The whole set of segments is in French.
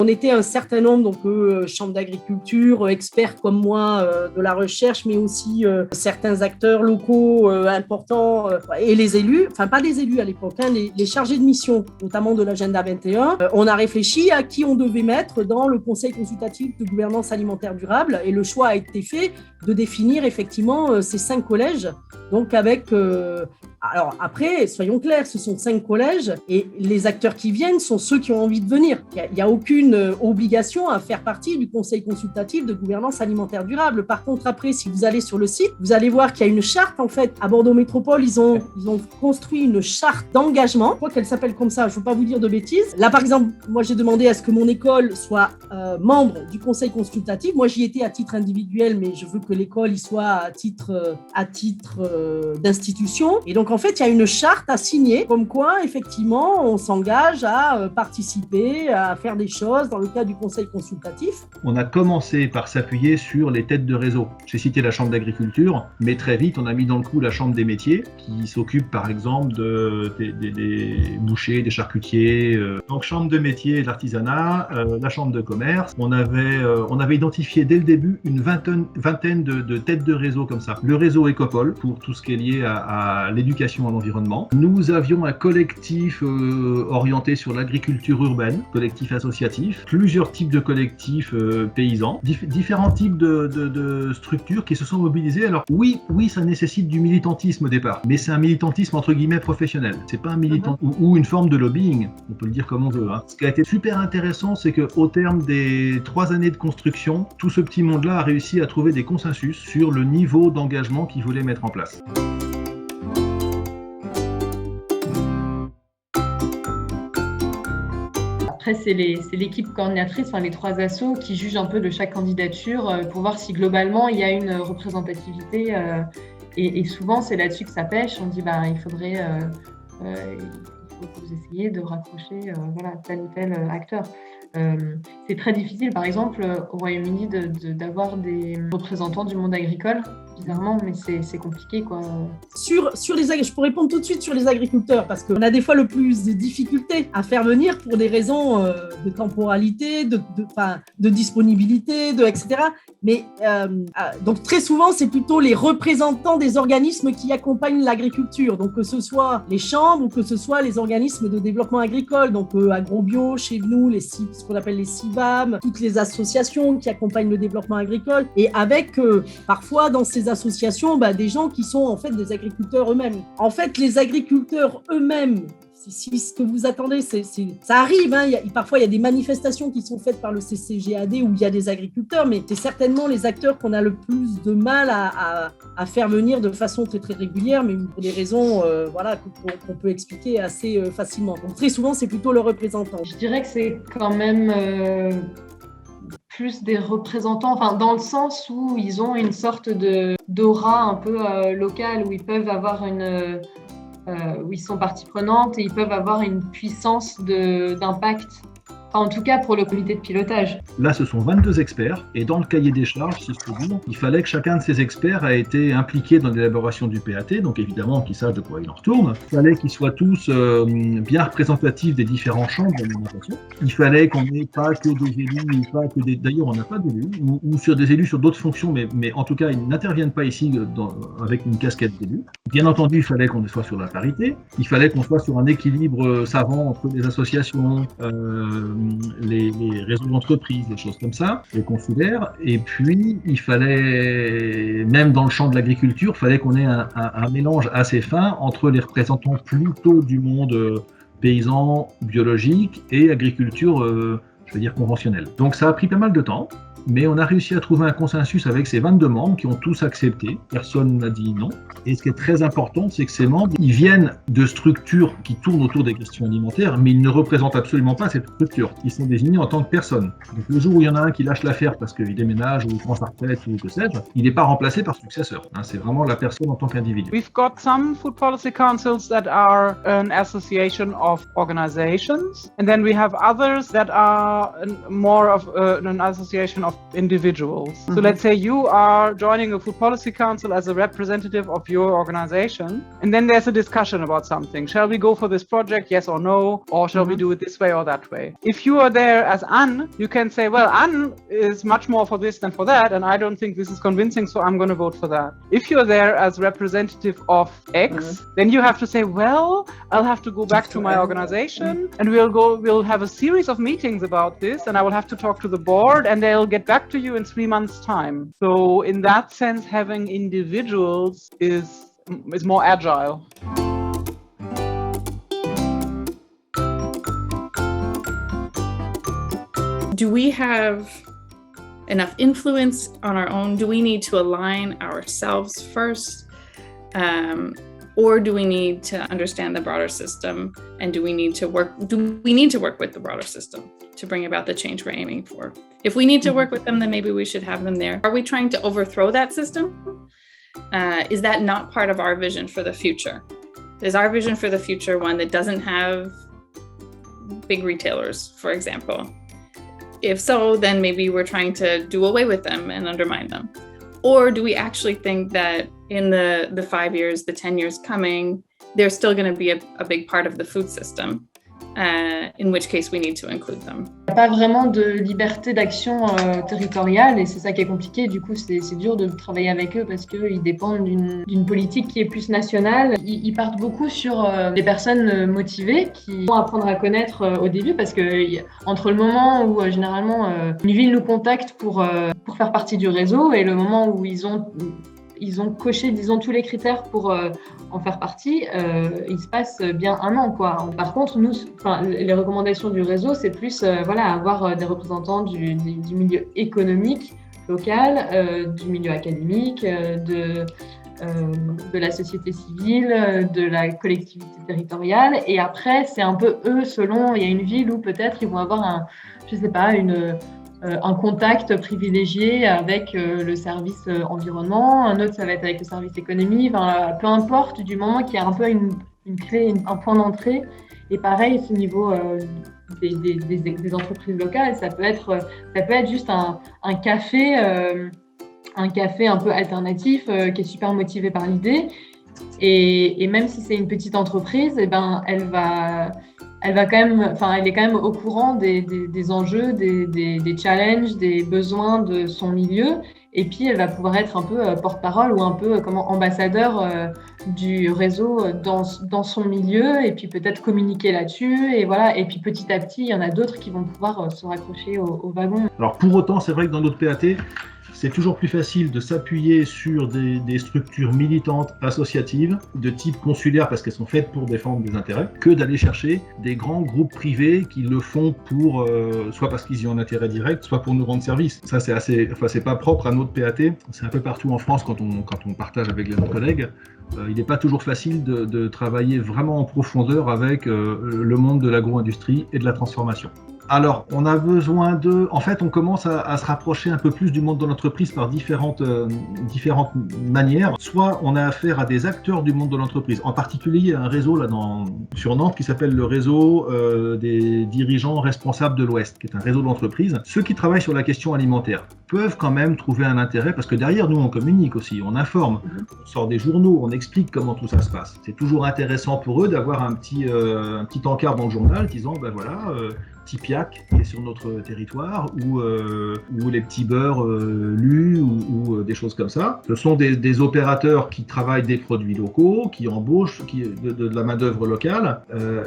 On était un certain nombre, donc chambres d'agriculture, experts comme moi de la recherche, mais aussi certains acteurs locaux importants et les élus, enfin pas les élus à l'époque, les chargés de mission, notamment de l'agenda 21. On a réfléchi à qui on devait mettre dans le conseil consultatif de gouvernance alimentaire durable et le choix a été fait de définir effectivement ces 5 collèges, donc avec... Alors après, soyons clairs, ce sont 5 collèges et les acteurs qui viennent sont ceux qui ont envie de venir. Il n'y a aucune obligation à faire partie du conseil consultatif de gouvernance alimentaire durable. Par contre, après, si vous allez sur le site, vous allez voir qu'il y a une charte en fait. À Bordeaux Métropole, ils ont construit une charte d'engagement. Je crois qu'elle s'appelle comme ça, je ne veux pas vous dire de bêtises. Là, par exemple, moi j'ai demandé à ce que mon école soit membre du conseil consultatif. Moi, j'y étais à titre individuel, mais je veux que l'école y soit à titre d'institution. Et donc, en fait, il y a une charte à signer, comme quoi, effectivement, on s'engage à participer, à faire des choses dans le cadre du conseil consultatif. On a commencé par s'appuyer sur les têtes de réseau. J'ai cité la chambre d'agriculture, mais très vite, on a mis dans le coup la chambre des métiers, qui s'occupe, par exemple, des bouchers, des charcutiers. Donc, chambre de métiers et de l'artisanat, la chambre de commerce. On avait identifié dès le début une vingtaine de têtes de réseau comme ça. Le réseau Écopole, pour tout ce qui est lié à l'éducation à l'environnement. Nous avions un collectif orienté sur l'agriculture urbaine, collectif associatif, plusieurs types de collectifs paysans, différents types de structures qui se sont mobilisées. Alors oui, ça nécessite du militantisme au départ, mais c'est un militantisme entre guillemets professionnel. C'est pas un militant ou une forme de lobbying, on peut le dire comme on veut. Ce qui a été super intéressant, c'est qu'au terme des 3 années de construction, tout ce petit monde-là a réussi à trouver des consensus sur le niveau d'engagement qu'ils voulaient mettre en place. Après, c'est l'équipe coordinatrice, enfin les 3 assos, qui jugent un peu de chaque candidature pour voir si globalement il y a une représentativité. Et souvent, c'est là-dessus que ça pêche. On dit il faut que vous essayiez de raccrocher tel ou tel acteur. C'est très difficile, par exemple, au Royaume-Uni, d'avoir des représentants du monde agricole, bizarrement, mais c'est compliqué, quoi. Je peux répondre tout de suite sur les agriculteurs, parce qu'on a des fois le plus de difficultés à faire venir pour des raisons de temporalité, de disponibilité, etc. Mais donc très souvent, c'est plutôt les représentants des organismes qui accompagnent l'agriculture, donc que ce soit les chambres ou que ce soit les organismes de développement agricole, donc AgroBio, chez nous, ce qu'on appelle les CIVAM, toutes les associations qui accompagnent le développement agricole, et avec parfois dans ces associations des gens qui sont en fait des agriculteurs eux-mêmes. En fait, les agriculteurs eux-mêmes, si ce que vous attendez, ça arrive, parfois il y a des manifestations qui sont faites par le CCGAD où il y a des agriculteurs, mais c'est certainement les acteurs qu'on a le plus de mal à faire venir de façon très très régulière, mais pour des raisons qu'on peut expliquer assez facilement. Donc très souvent, c'est plutôt le représentant. Je dirais que c'est quand même plus des représentants, dans le sens où ils ont une sorte d'aura un peu locale, où ils peuvent avoir où ils sont partie prenante et ils peuvent avoir une puissance d'impact. En tout cas, pour le comité de pilotage. Là, ce sont 22 experts, et dans le cahier des charges, si je peux dire, il fallait que chacun de ces experts ait été impliqué dans l'élaboration du PAT, donc évidemment qu'ils sachent de quoi il en retourne. Il fallait qu'ils soient tous bien représentatifs des différents champs de l'alimentation. Il fallait qu'on n'ait pas que des élus, pas que des... D'ailleurs, on n'a pas d'élus, ou sur des élus sur d'autres fonctions, mais en tout cas, ils n'interviennent pas ici avec une casquette d'élu. Bien entendu, il fallait qu'on soit sur la parité, il fallait qu'on soit sur un équilibre savant entre les associations, les réseaux d'entreprise, des choses comme ça, les consulaires, et puis il fallait, même dans le champ de l'agriculture, il fallait qu'on ait un mélange assez fin entre les représentants plutôt du monde paysan, biologique, et agriculture, conventionnelle. Donc ça a pris pas mal de temps, mais on a réussi à trouver un consensus avec ces 22 membres qui ont tous accepté, personne n'a dit non. Et ce qui est très important, c'est que ces membres, ils viennent de structures qui tournent autour des questions alimentaires, mais ils ne représentent absolument pas cette structure. Ils sont désignés en tant que personne. Donc le jour où il y en a un qui lâche l'affaire parce qu'il déménage ou il prend sa retraite ou que sais-je, il n'est pas remplacé par successeur. C'est vraiment la personne en tant qu'individu. We've got some food policy councils that are an association of organizations, and then we have others that are more of an association of of individuals. So let's say you are joining a food policy council as a representative of your organization, and then there's a discussion about something. Shall we go for this project, yes or no? Or shall we do it this way or that way? If you are there as Anne, you can say, well, Anne is much more for this than for that, and I don't think this is convincing, so I'm going to vote for that. If you're there as representative of X, then you have to say, well, I'll have to go back to my organization, and we'll have a series of meetings about this, and I will have to talk to the board, and they'll get back to you in 3 months' time. So in that sense, having individuals is more agile. Do we have enough influence on our own? Do we need to align ourselves first? Or do we need to understand the broader system? And do we need to work with the broader system to bring about the change we're aiming for? If we need to work with them, then maybe we should have them there. Are we trying to overthrow that system? Is that not part of our vision for the future? Is our vision for the future one that doesn't have big retailers, for example? If so, then maybe we're trying to do away with them and undermine them. Or do we actually think that in the 5 years, the 10 years coming, they're still going to be a big part of the food system, in which case we need to include them? Il n'y a pas vraiment de liberté d'action territoriale et c'est ça qui est compliqué. Du coup, c'est dur de travailler avec eux parce qu'ils dépendent d'une politique qui est plus nationale. Ils partent beaucoup sur des personnes motivées qui vont apprendre à connaître au début parce que entre le moment où généralement une ville nous contacte pour faire partie du réseau et le moment où ils ont coché, disons, tous les critères pour en faire partie, il se passe bien 1 an, quoi. Par contre, nous, les recommandations du réseau, c'est plus avoir des représentants du milieu économique local, du milieu académique, de la société civile, de la collectivité territoriale. Et après, c'est un peu eux, selon, il y a une ville où peut-être ils vont avoir un contact privilégié avec le service environnement, un autre ça va être avec le service économie, peu importe, du moment qu'il y a un peu une clé, un point d'entrée. Et pareil, au niveau des entreprises locales, ça peut être juste un café un peu alternatif qui est super motivé par l'idée. Et même si c'est une petite entreprise, elle est quand même au courant des enjeux, des challenges, des besoins de son milieu. Et puis, elle va pouvoir être un peu porte-parole ou un peu ambassadeur du réseau dans son milieu et puis peut-être communiquer là-dessus. Et voilà. Et puis, petit à petit, il y en a d'autres qui vont pouvoir se raccrocher au wagon. Alors, pour autant, c'est vrai que dans notre PAT, c'est toujours plus facile de s'appuyer sur des structures militantes associatives de type consulaire parce qu'elles sont faites pour défendre des intérêts que d'aller chercher des grands groupes privés qui le font pour soit parce qu'ils y ont un intérêt direct, soit pour nous rendre service. Ça c'est pas propre à notre PAT, c'est un peu partout en France quand on partage avec les autres collègues. Il n'est pas toujours facile de travailler vraiment en profondeur avec le monde de l'agro-industrie et de la transformation. Alors, on a besoin en fait, on commence à se rapprocher un peu plus du monde de l'entreprise par différentes manières. Soit on a affaire à des acteurs du monde de l'entreprise. En particulier, il y a un réseau là sur Nantes qui s'appelle le réseau des dirigeants responsables de l'Ouest, qui est un réseau d'entreprises. Ceux qui travaillent sur la question alimentaire peuvent quand même trouver un intérêt parce que derrière nous, on communique aussi, on informe, on sort des journaux, on explique comment tout ça se passe. C'est toujours intéressant pour eux d'avoir un petit encart dans le journal disant, Tipiac qui est sur notre territoire ou les petits beurres lus ou des choses comme ça. Ce sont des opérateurs qui travaillent des produits locaux, qui embauchent de la main-d'œuvre locale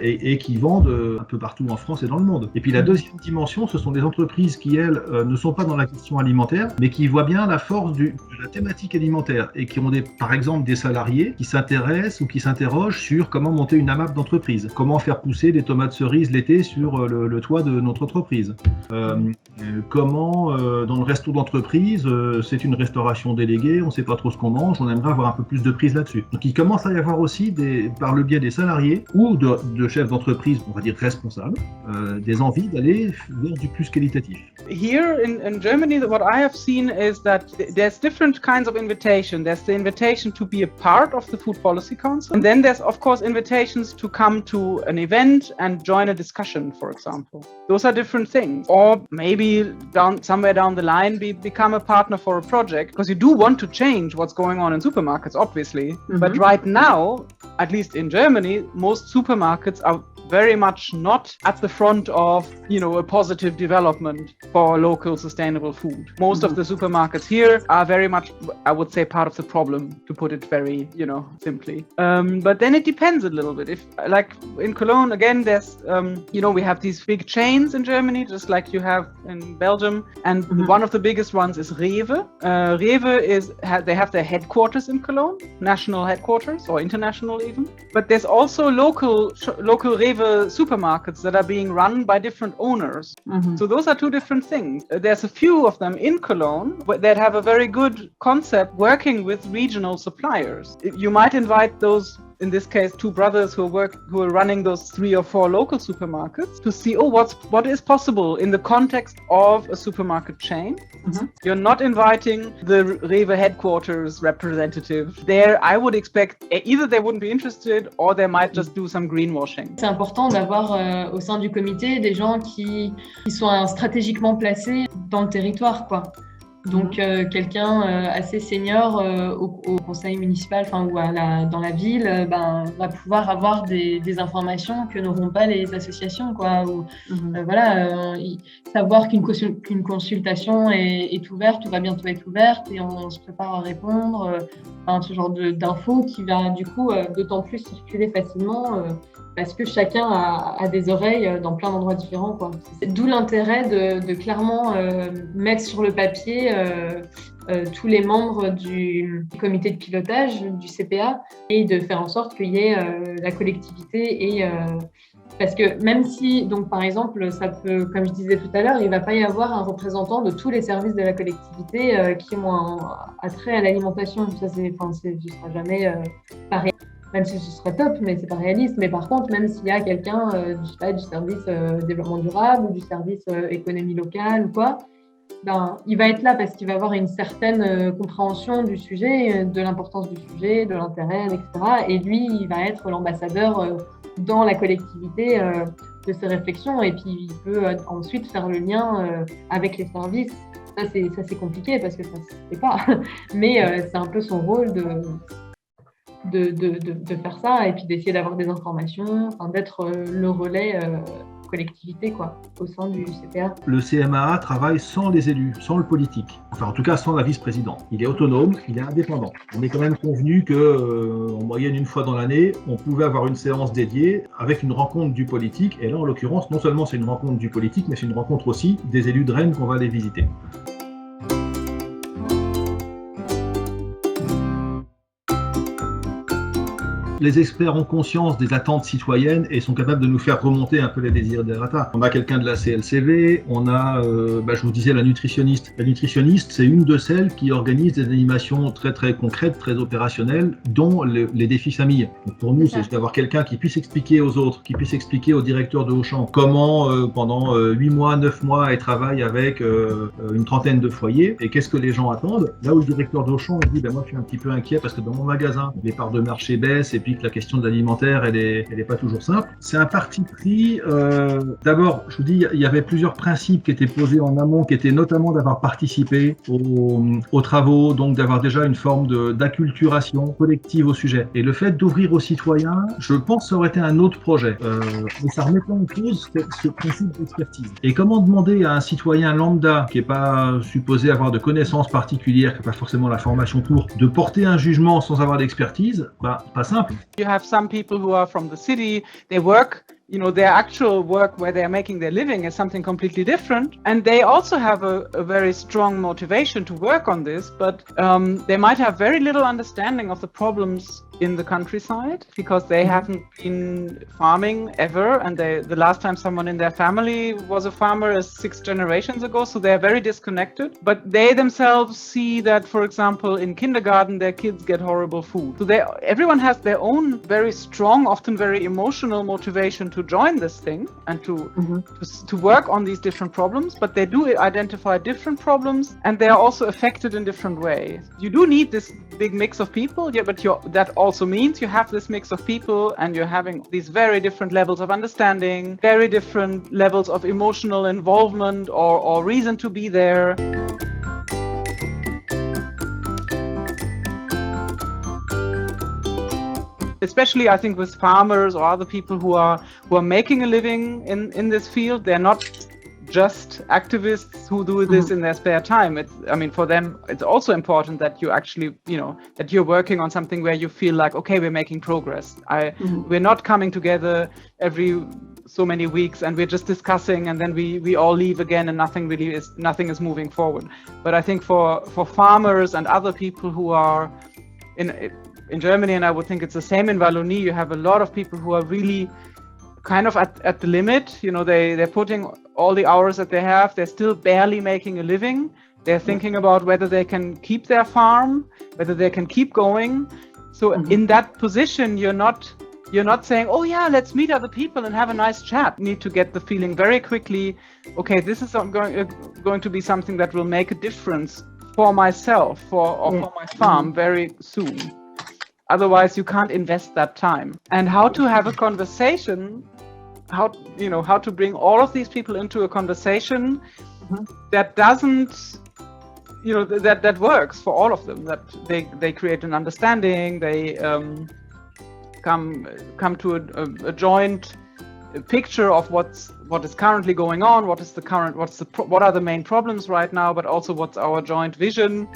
et qui vendent un peu partout en France et dans le monde. Et puis la deuxième dimension, ce sont des entreprises qui, elles, ne sont pas dans la question alimentaire, mais qui voient bien la force de la thématique alimentaire et qui ont par exemple des salariés qui s'intéressent ou qui s'interrogent sur comment monter une AMAP d'entreprise, comment faire pousser des tomates cerises l'été sur le toit de notre entreprise. Comment, dans le resto d'entreprise, c'est une restauration déléguée, on ne sait pas trop ce qu'on mange, on aimerait avoir un peu plus de prise là-dessus. Donc il commence à y avoir aussi, par le biais des salariés ou de chefs d'entreprise, on va dire responsables, des envies d'aller vers du plus qualitatif. Here in Germany, what I have seen is that there's different kinds of invitation. There's the invitation to be a part of the Food Policy Council, and then there's of course invitations to come to an event and join a discussion, for example. example. Those are different things. Or maybe somewhere down the line, become a partner for a project, because you do want to change what's going on in supermarkets, obviously. Mm-hmm. But right now, at least in Germany, most supermarkets are very much not at the front of, a positive development for local sustainable food. Most of the supermarkets here are very much, I would say, part of the problem, to put it very, simply. But then it depends a little bit. If, like in Cologne, again, there's, we have these big chains in Germany, just like you have in Belgium. And one of the biggest ones is Rewe. Rewe they have their headquarters in Cologne, national headquarters or international even. But there's also local Rewe supermarkets that are being run by different owners. Mm-hmm. So those are two different things. There's a few of them in Cologne that have a very good concept working with regional suppliers. You might invite those, in this case, two brothers who are running those 3 or 4 local supermarkets to see, what is possible in the context of a supermarket chain. Mm-hmm. You're not inviting the Rewe headquarters representative. There, I would expect either they wouldn't be interested or they might just do some greenwashing. C'est important d'avoir au sein du comité des gens qui sont stratégiquement placés dans le territoire, quoi. Donc quelqu'un assez senior au conseil municipal, ou dans la ville, va pouvoir avoir des informations que n'auront pas les associations, quoi. Ou, savoir qu'une consultation est ouverte ou va bientôt être ouverte et on se prépare à répondre. Ce genre d'infos qui va du coup d'autant plus circuler facilement. Parce que chacun a des oreilles dans plein d'endroits différents, quoi. D'où l'intérêt de clairement mettre sur le papier tous les membres du comité de pilotage du CPA et de faire en sorte qu'il y ait la collectivité parce que même si, donc par exemple, ça peut, comme je disais tout à l'heure, il ne va pas y avoir un représentant de tous les services de la collectivité qui ont un attrait à l'alimentation. Ça, ce ne sera jamais pareil. Même si ce serait top, mais c'est pas réaliste. Mais par contre, même s'il y a quelqu'un du service développement durable ou du service économie locale ou quoi, il va être là parce qu'il va avoir une certaine compréhension du sujet, de l'importance du sujet, de l'intérêt, etc. Et lui, il va être l'ambassadeur dans la collectivité de ces réflexions. Et puis, il peut ensuite faire le lien avec les services. Ça, c'est compliqué parce que ça ne se fait pas. Mais c'est un peu son rôle de faire ça et puis d'essayer d'avoir des informations, d'être le relais collectivité, quoi, au sein du CPA. Le CMAA travaille sans les élus, sans le politique. Enfin, en tout cas, sans la vice-présidente. Il est autonome, il est indépendant. On est quand même convenu que, en moyenne, une fois dans l'année, on pouvait avoir une séance dédiée avec une rencontre du politique. Et là, en l'occurrence, non seulement c'est une rencontre du politique, mais c'est une rencontre aussi des élus de Rennes qu'on va aller visiter. Les experts ont conscience des attentes citoyennes et sont capables de nous faire remonter un peu les desiderata. On a quelqu'un de la CLCV, on a, je vous disais, la nutritionniste. La nutritionniste, c'est une de celles qui organise des animations très très concrètes, très opérationnelles, dont les défis famille. Donc pour nous, c'est d'avoir quelqu'un qui puisse expliquer aux autres, qui puisse expliquer au directeur de Auchan comment, pendant 8 mois, 9 mois, elle travaille avec une trentaine de foyers et qu'est-ce que les gens attendent. Là où le directeur d'Auchan dit, moi je suis un petit peu inquiet parce que dans mon magasin, les parts de marché baissent et puis que la question de l'alimentaire, elle est pas toujours simple. C'est un parti pris. D'abord, je vous dis, il y avait plusieurs principes qui étaient posés en amont, qui étaient notamment d'avoir participé aux travaux, donc d'avoir déjà une forme d'acculturation collective au sujet. Et le fait d'ouvrir aux citoyens, je pense que ça aurait été un autre projet. Mais ça remettait en cause ce principe d'expertise. Et comment demander à un citoyen lambda, qui n'est pas supposé avoir de connaissances particulières, qui n'a pas forcément la formation pour, de porter un jugement sans avoir d'expertise, pas simple. You have some people who are from the city, they work, their actual work where they're making their living is something completely different. And they also have a very strong motivation to work on this, but they might have very little understanding of the problems in the countryside because they haven't been farming ever. And the last time someone in their family was a farmer is 6 generations ago. So they're very disconnected, but they themselves see that, for example, in kindergarten, their kids get horrible food. So everyone has their own very strong, often very emotional motivation to join this thing and to work on these different problems, but they do identify different problems and they are also affected in different ways. You do need this big mix of people, but that all also means you have this mix of people and you're having these very different levels of understanding, very different levels of emotional involvement or reason to be there. Especially, I think, with farmers or other people who are making a living in this field, they're not just activists who do this in their spare time. For them, it's also important that you actually, that you're working on something where you feel like, okay, we're making progress. We're not coming together every so many weeks and we're just discussing and then we all leave again and nothing is moving forward. But I think for farmers and other people who are in Germany, and I would think it's the same in Wallonie, you have a lot of people who are really kind of at the limit. They're putting all the hours that they have, they're still barely making a living. They're thinking about whether they can keep their farm, whether they can keep going. So in that position, you're not saying, oh yeah, let's meet other people and have a nice chat. You need to get the feeling very quickly, okay, this is going to be something that will make a difference for myself for my farm very soon. Otherwise, you can't invest that time. And how to have a conversation, how to bring all of these people into a conversation that doesn't, that works for all of them, that they create an understanding, they come to a joint picture of what is currently going on, what are the main problems right now, but also what's our joint vision.